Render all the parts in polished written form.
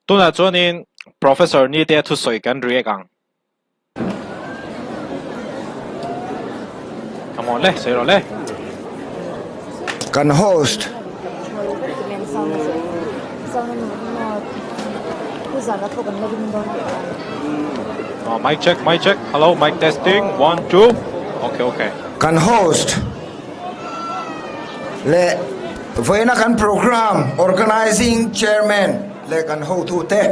Tuna chuanin Professor Nitea thusawi kan riek ang. Come on le, zero le. Can host. Oh, mic check, mic check. Hello, mic testing. 1, 2. Okay. Can host. Le Voina can program organizing chairman. Le can hold to te.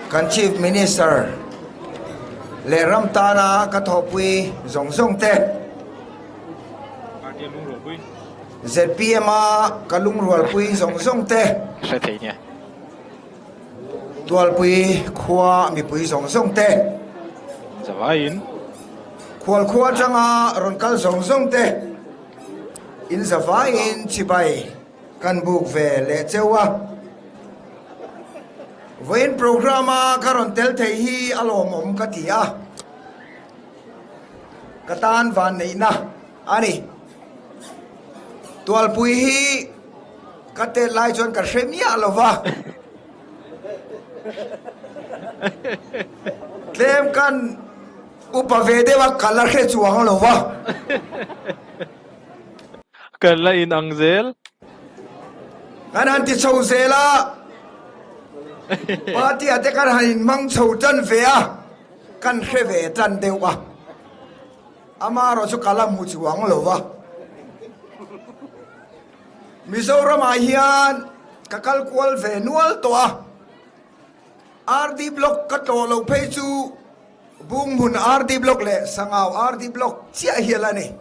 Can chief minister. Le ramtana katopui zong te. ZPMA kalung rualpui zong te. Sẽ thấy nhỉ. Tualpui khuaa mi pui zong te. Zawain. Khuaa changa ronkal zong te. In zawain chibai kan buk ve le chewa. Voin programa karon tel thei hi alomom katia. Katan van nei na ani. Tualpui hi kate lai chon ka shemia lova. Tlem kan upavede wa kalar khe chuang lova. Kala in angzel. Kanan ti chou zela. Party ate kan hanin mang chou chan vea. Kan khe ve chan dewa. Amaro chu kalam hu chuang lova. Mizoram ahian kakal kual ve nual toa. RD block kato lo pei chu bung mun RD block le sangau RD block chia hialani.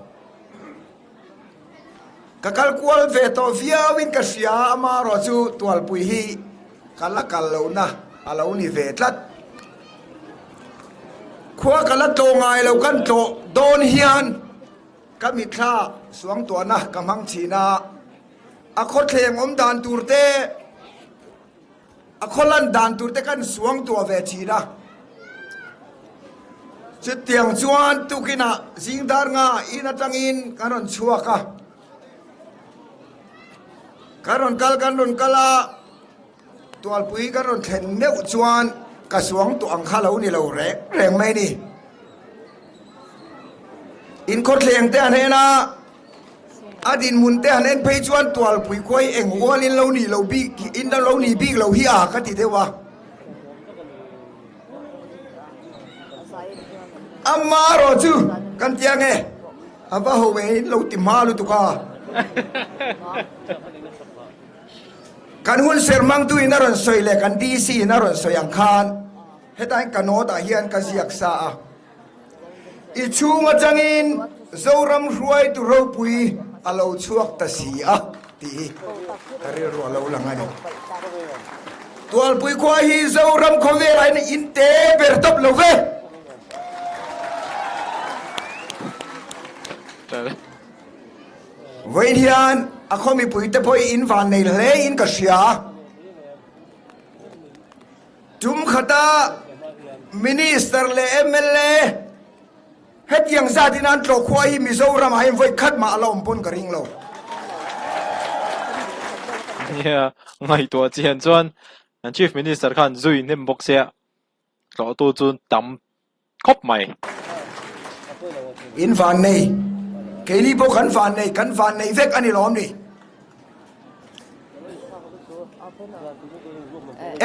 Kakal kual ve to via win kasia amaro chu Tualpui hi kalakal lo na alo ni ve tlat. Khua kalat to ngai lo kan to don hian kamitha suang to na kamang china. Ako theng dan turte akolan dan turte kan suang tua ve china chitiang chuan tukina zingdar nga ina tangin karon chuaka karon kala Tualpui karon thlen meu chuan ka suang tu ang khalo ni lo reng mai ni in ko thleng te an hena adin munte hanen pei chuan Tualpui koi eng walin lo ni lo bi in da lo ni bi lo hi a ka ti dewa amma ro chu kan tiang e aba ho we lo ti malu tu ka kan hun sermang tu inaron soile kan DC inaron soyang khan hetai kanota hian ka ziak sa a I chunga changin zoram ruai tu ro pui alo chuak ta si a ti kare ro alo langani Tualpui kwa hi zoram khove rain inte bertop love Voin hian akhomi pui te poi in van nei le in ka sia tum khata minister le MLA het yang za din an tlo khua hi Mizoram ai voi khat ma alom pon ka ring lo Yeah, ngai to chian chuan an chief minister khan zui nem bok sia. Tlo tu chun tam khop mai. in van nei ke ni bo kan van nei vek ani lom ni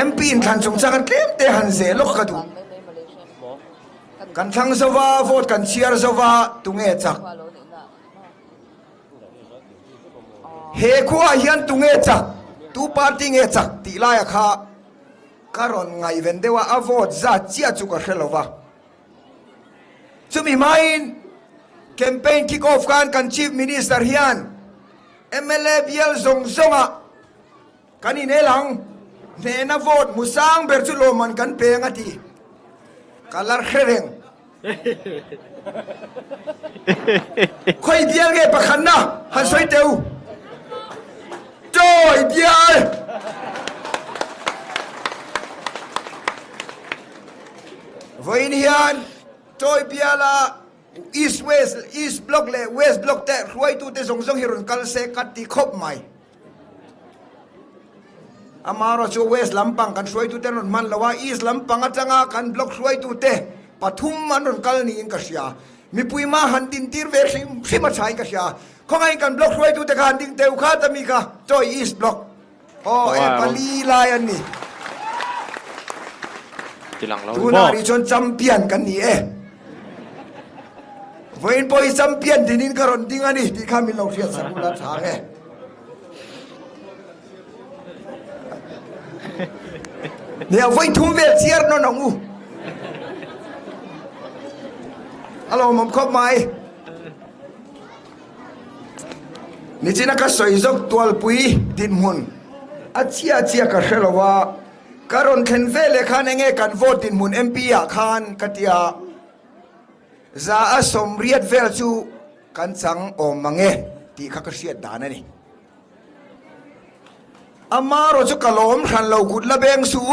MP in than chung chang tlem te han ze lok ka du kan thang zova vote kan chiar zova tunge chak he khua hian tunge chak tu party nge chak ti la ya kha karon ngai ven dewa a vote za chia chu ka hrelowa chumi main campaign kick off kan chief minister hian MLA bial zonga kanin elang ne na vote musang berchu loman kan pe ngati kalar khereng khoi bial ge pakhanna han soi teu joy bial voin hian joy biala east block le west block te ruai tu te zong hirun kal se kat ti khop mai อามาเราจะเวสลำปังกันช่วยตุเตนนมันละว่าอีสลำปังอาจังกันบล็อกช่วยตุเตปฐุมมันนกัลนี่อินกัสยามีปุยมาหันดินตีร์เวสิมาใช้กัสยาข้องไอ้กันบล็อกช่วยตุเตกันดิ้งเตวข้าตมีกะจอยอีสบล็อกโอ้เอปาลีลายอันนี้ตูนาริชนแชมเปี้ยนกันนี่เว้นพอยแชมเปี้ยนที่นี่ก็รอนดิ้งอันนี้ที่ข้ามีเราเสียสกุลทางเนี่ยไว้ทุ่มเวทีร์นนองอูฮัลโหลผมครบไหมนี่จีนักสอยจกตัวปุยดินมุนอาเชียก็เชื่อว่าการอนเข็นเวลคันเองกันโหวตดินมุนเอ็มพีอาคานกัตยาจะอาสมเรียดเวลจูกันสังอมมังเอที่ข้าก็เสียดานี่อามาเราจะกลอมฉันเราขุดละเบงสู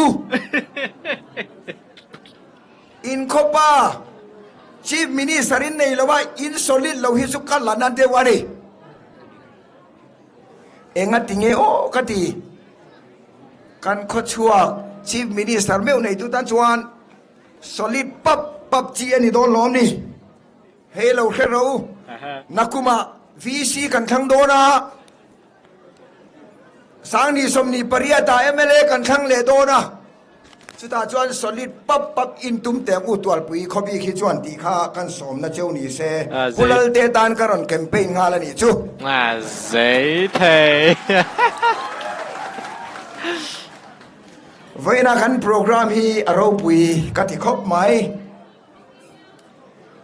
อินคบป้าชีฟมินิสรินในละว่าอินโซลิดเราฮิสุกันละนันเทวารีเอ็งติงเอโอกติกันขดชัวชีฟมินิสตาร์เมลในตุตันชวนโซลิดปับจีอันนี้โดนล้อมนี่เฮ้เราเชื่อเรานักกุมาวีซีกันทั้งโดนะสังนี่สมนี่ปริยาตาเอ็มเอกันทั้งเลโดนะสุดท้ายชวนโซลิดปับอินตุมเตงอุตวัลปุยขบีขี้ชวนตีข้ากันสมนะเจ้านี่เซ่กุลเตตันการอนแคมเปญงานละนี่จูเซ่เทเวนักันโปรแกรมฮีเราปุยกัติคบไหม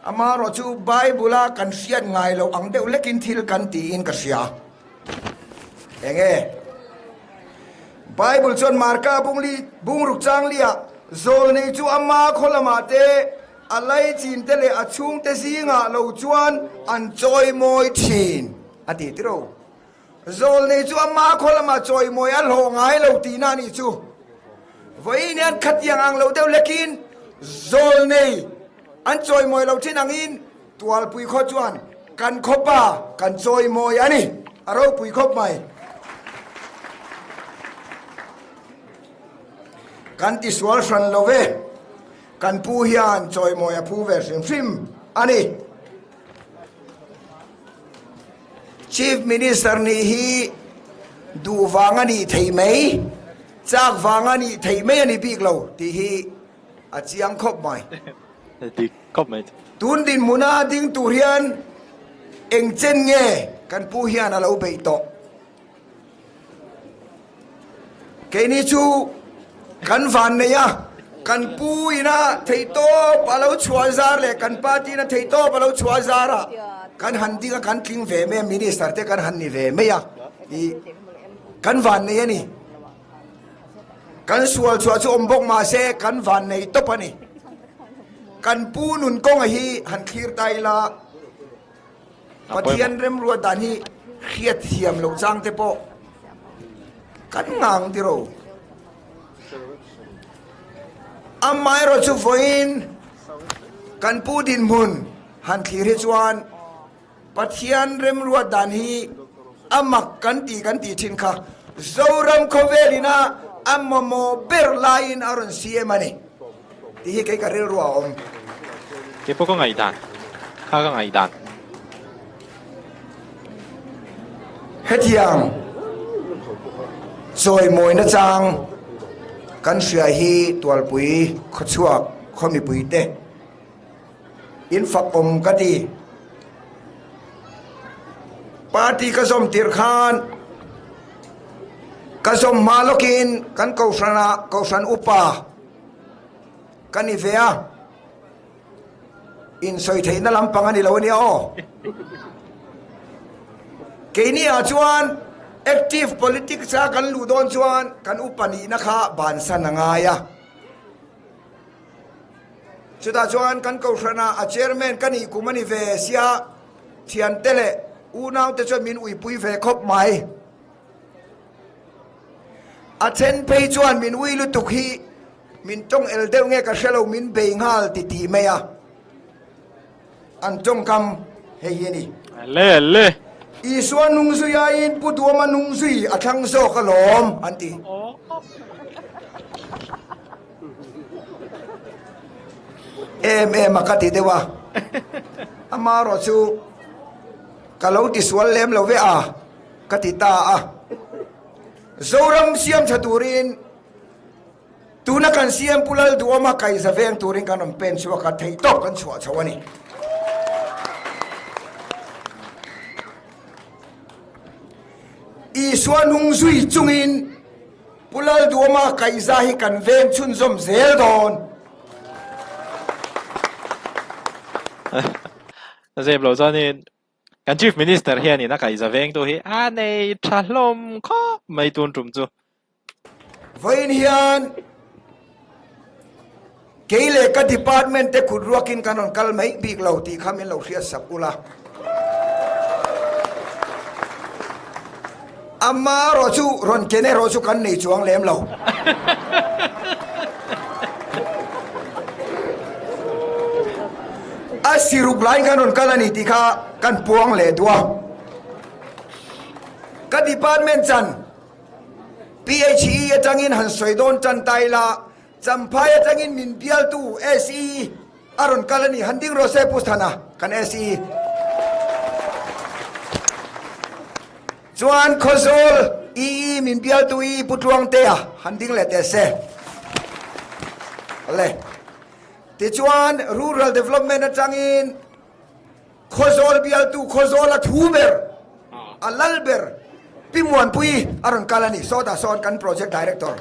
อามาเราจูไบเบิลกันเสียนไงเราอังเดวเล็กินทิลกันตีอินกัสยาเองไบเบิลชนมาร์กาบุงรุกจังเลียโซลในจูอามาคนละมาเตอะไรจีนเตเลอชุงเตซิงะเราจวนอันจอยมอยทีนอดีตเราโซลในจูอามาคนละมาจอยมอยอันหงายเราตีนานี่จูวันนี้ขัดยังอังเราเดวเล็กินโซลในอันจอยมอยเราที่นังอินตัวปุยขจวนกันคบป้ากันจอยมอยอันนี้เราปุยคบไหมกันที่สวลสันโลเวกันผู้เฮียนจอยมอยผู้เวสิมฟิมอันนี้ Chief Minister นี่ฮีดูฟังอันนี้ที่ไม่จากฟังอันนี้ที่ไม่อันนี้ปีกเราที่ฮีอาจยังครบไหมที่ครบไหมตุนดินมุนาดิ้งตุเรียนเอ็งเจนเง่กันผู้เฮียนเราไปต่อแค่นี้ชูกันฟันเนี่ยกันปุยนะเทโต้ปะเราชัวซาร์เลยกันปาตีนะเทโต้ปะเราชัวซาระกันหันดีกับกันทิ้งเวเมียมินิสตาร์เตกันหันนี่เวเมียกันฟันเนี่ยนี่กันชัวชัวอมบกมาเซกันฟันในตบนี่กันปูนุนกงฮีหันคีร์ไตละปะเทียนเริ่มรัวดานี่เขียดเทียมลงจังเตปอกันงางที่เราอาไมเราจะฟังกันปูดินมุนหันคีริจวนปะเทียนเริ่มรัวดานี่อามักกันตีชินค่ะโซรัมโคเวลินาอามาโมเบอร์ไลน์อารันซีเอมันนี่ที่ให้กันเรื่องรัวอมเก็บพวกก็ไงด่านข้าก็ไงด่านเฮ็ดยังจอยมวยนะจังกันเสียฮีตัวปุยขชัวเขามีปุยเตอินฝักอมกดีปาร์ตี้กระสมติรขานกระสมมาลกินกันเกาสันอุปากันนิเฟียอินสอยเทนลำปังอันนี้เราเนี่ยอ๋อเกนี่อาจวนactive politics กันลูดอนชวนกันอุปนินะคะบานสันงายะสุดาชวนกันเขาชนะอาเชอร์แมนกันอีกุมันอีเวเซียเทียนเตเลอูนาวเตชมินอุยปุยเวคบไหมอาเชนเพย์ชวนมินอุยลุตุกีมินจงเอลเดลเงกเชลมินเบงฮัลติตีเมียอันจงคำเฮียนี่เล่อีส่วนนุ่งสุยอินปุตัวมันนุ่งสุยอัชังโซกลอมอันที่ em makati dewa amaro chu kalau ti sual lem lo ve a katita a zoram siam chaturin tuna kan siam pulal duoma kai zaveng turin kanom pen chu ka thei top kan chua chawani i suanung zui chungin pulal duoma kai zahi kan veng chun zom zel don xem lộ cho nên cái chief minister hiện nay nó cái giờ veng tôi anh này trả lom khó mấy tuần trùng chu vậy hiền cái lệ các department te khud ruakin kanon kal mai big lo ti khamin lo khia sapula amma ro chu ron kene ro chu kan nei chuang lem lo asiruk lain kanon kalani ti kha kan puang le dua ka department chan PHE atangin han soidon chan taila champhai atangin min bial tu SE aron kalani handing ro se pusthana kan SE chuan khozol min bial tu putuang te a handing le te se le ti chuan rural development atangin khozol bial tu khozol a thuber a lalber pimuan pui aron kalani soda son kan project director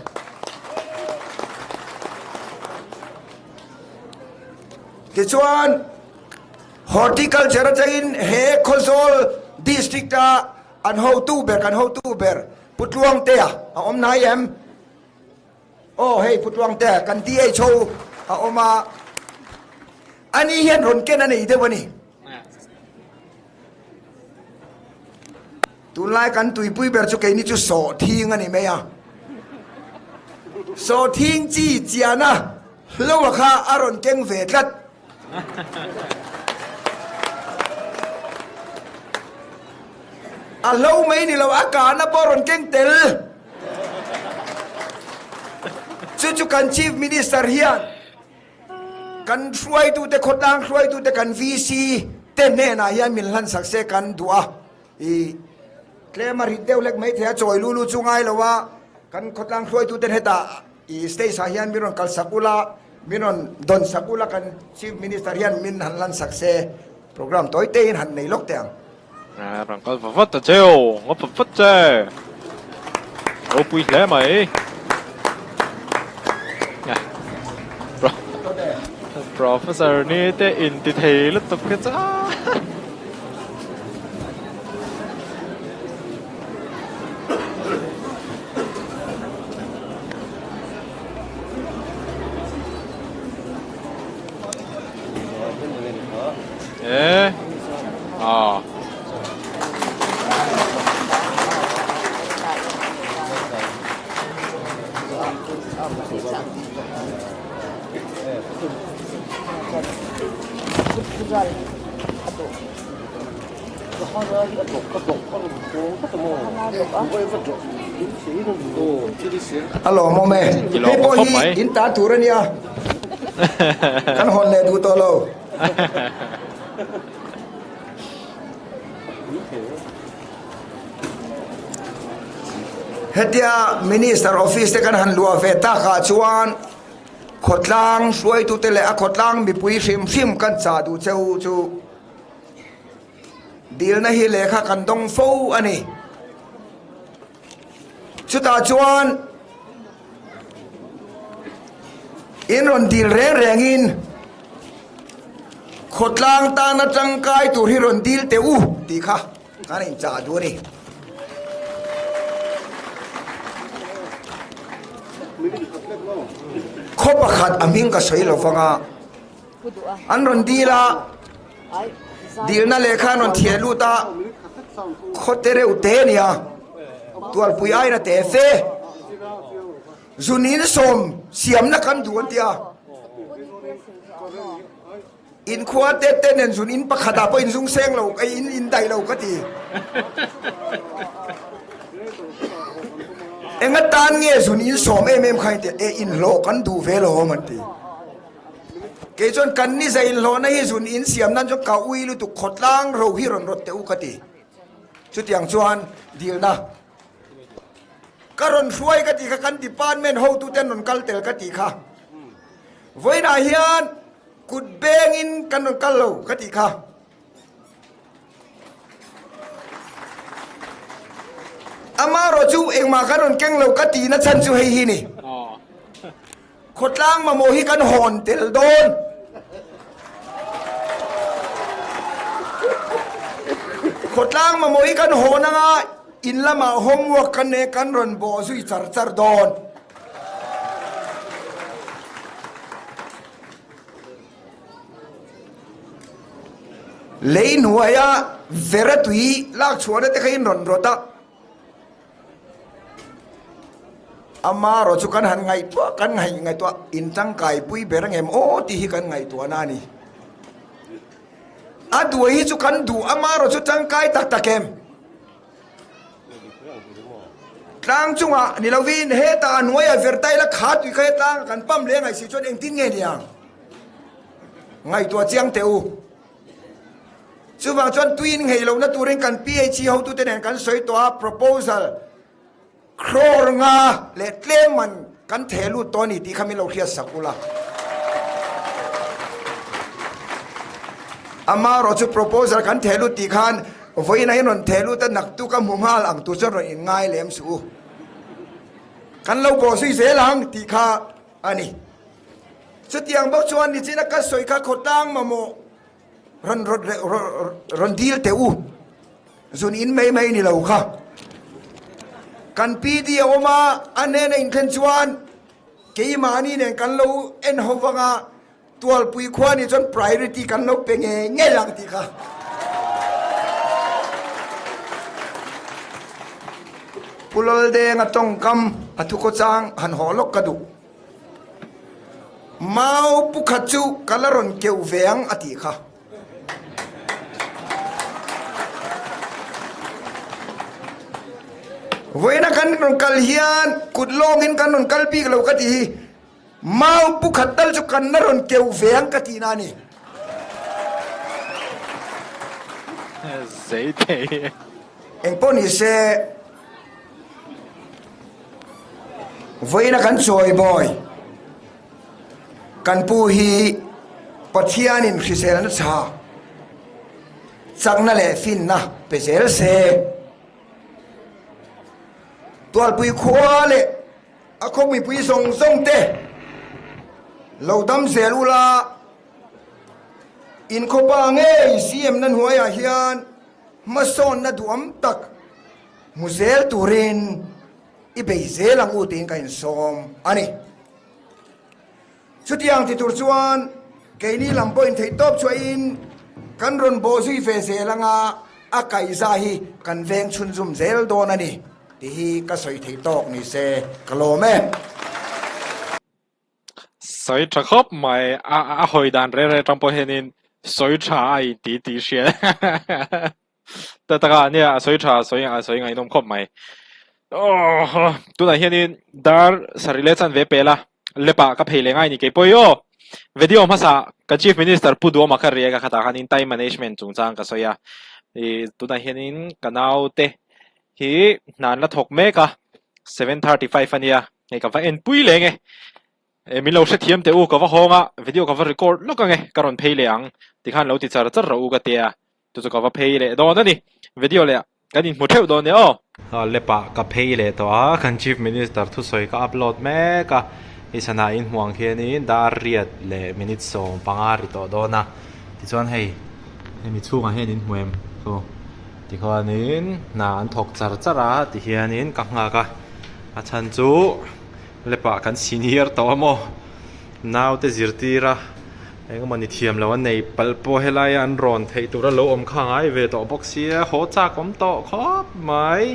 ti chuan horticulture atangin he khozol district a an ho tu ber putluang te a om nai em oh hey putluang te kan DHO a oma ani hian ron ken ani de wani tu lai kan tui pui ber chu ke ni chu so thing ani me ya so thing chi chiana lo kha aron keng ve tlat a lo mai ni lo aka na boron keng tel chu kan chief minister hian kan hruai tu te khotang hruai tu te kan VC te ne na hian min lan sakse kan dua i klema rideu lek mai thea choi lulu chungai lowa kan khotang hruai tu te heta i stay sa hian miron kal sakula miron don sakula kan chief minister hian min han lan sakse program toy te in han nei lok teng rằng con phải vất treo ngó phải vất chê ô bùi lẽ mày Professor Nitea Inter-departmental cái cha 예 아 alo mome he po hi in ta turania kan hon le du to lo hetia minister office te kan han lua ve ta kha chuan khotlang suai tu te le a khotlang mi pui hrim kan cha du cheu chu dil na hi lekha kan dong fo ani chuta chuan in ron dil reng in khotlang ta na changkai tu hi ron dil te u ti kha kan in cha du ni khopa khat aming ka soi lo fanga an ron dila dil na lekha non thielu ta khotere ute nia tualpui ai na te fe zunin som siam na kan duan tia in khuwa te nen zunin pakhata po in zung seng lo ai in dai lo ka ti enga tan nge zun in som em khai te e in lo kan du ve lo man ti ke chon kan ni zai lo na hi zun in siam nan jo ka ui lu tu khotlang ro hi ron rot te u ka ti chu tiang chuan dil na karon hruai ka ti kha kan department ho tu ten non kal tel ka ti kha voina hian kut beng in kan non kal lo ka ti kha ama ro chu eng ma kan non keng lo ka ti na chan chu hei hi ni khotlang ma mo hi kan hon tel don khotlang ma mo hi kan hon nga in lama homework kan ne kan ron bo zui char char don lein huaya vera tui lak chuan te khain ron rota ama ro chu kan han ngai to kan ngai to in tang kai pui berang em o ti hi kan ngai to na ni adu hi chu kan du ama ro chu tang kai tak takem tlang chunga ni lovin he ta nuaya vertai la khat wi khai tang kan pam le ngai si chon eng tin nge niang ngai to chiang teu chu wang chon tuin ngei lo na turing kan PhD ho tu ten kan soi to proposal crore nga le tlem man kan thelu to ni ti khami lo khia sakula ama ro chu proposal kan thelu ti khan voina hinon thelu ta nak tu ka mumal ang tu chon ro in ngai lem su kan lo bo sui se lang ti kha ani chu tiang bok chuan ni china ka soi kha khotang ma mo ron deal te u zun in mai ni lo kha kan pi di oma ane na in khan chuan ke mani ne kan lo en howanga tualpui khuaa ni chon priority kan lo pe nge lang ti kha pulol de nga tong kam athu ko chang han holok ka du mau pu khachu kalaron keu veang ati kha voina kan non kal hian kut long in kan non kal pi lo ka ti mau pu khatal chu kan naron keu veang ka ti na ni dễ thế eng poni se voina kan choi boy kan pu hi pathian in khisel na cha changna le fin na pesel se tualpui khuaa le akhong mi pui song song te lo dam zelula in khopa nge cm nan huaya hian mason na duam tak muzel turin ibe zelang utin kain som ani chutiang ti tur chuan keini lampo in thei top chuain kan ron bo zui fe zelanga akai za hi kan veng chun zum zel don ani ti hi ka soi thei tok ni se kalome soi tra khop mai a hoi dan re trong po henin soi tra ai ti xie ta ta nia soi tra soi ngai nom khop mai tu na henin dar sarile chan ve pela lepa ka phele ngai ni ke poyo video ma sa ka chief minister pu do ma ka ria ka khata hanin time management chung chang ka soya tu na henin kanau te hi nan la thok me ka 7:35 ania ngai ka va en pui le nge mi lo se thiam te u ka va honga video ka va record lo ka nge karon phei le ang ti khan lo ti char char ro u ka tia tu ka va phei le do na ni video le kan in mu theu do ne o le pa ka phei le to a kan chief minister thu soi ka upload me ka isana in huang khian in dar riat le minute song pangari to do na ti chuan hei mi chunga hen in huem so ti khanin na an thok char chara ti hianin ka nga ka a chan chu lepa kan senior to mo now te zirtira eng mani thiam lo an nei palpo helai an ron thei tura lo om kha ngai ve to boxia ho cha kom to khop mai